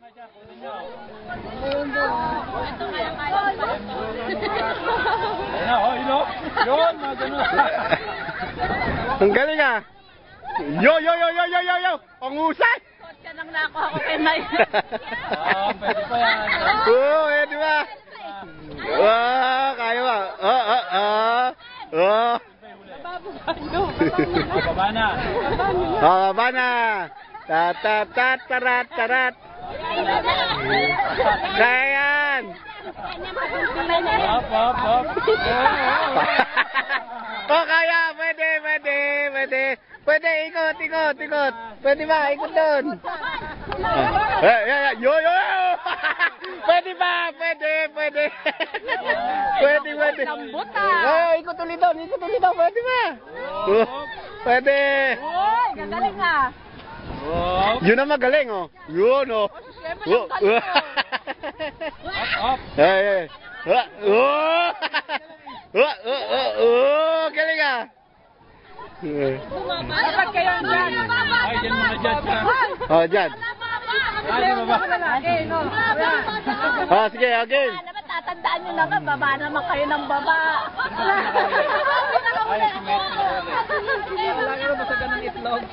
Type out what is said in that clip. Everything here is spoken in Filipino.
Ang galing ah. Yo! Ang husay! Suot ka nang nako ako kay May. Pwede pa yan. Oo, pwede ba? Kaya ba? Baba na. Baba na. Tarat. Kaya yan. Hop. Kaya. Pwede, ikot. Pwede ba? Ikot doon. Yo! Pwede ba? Pwede. Lambot ah. Ikot ulit doon. Pwede ba? Pwede. Uy, gagaling ah. Yun ang magaling, oh. Yun, oh. Hop. Galing ah. Dapat kayo dyan. Ay, dyan muna dyan. Dyan. Ay, baba. Sige, again. Dapat tatandaan nyo na baba naman kayo ng baba. Ay, si Met. Wala ka na ba sa ganang itlog?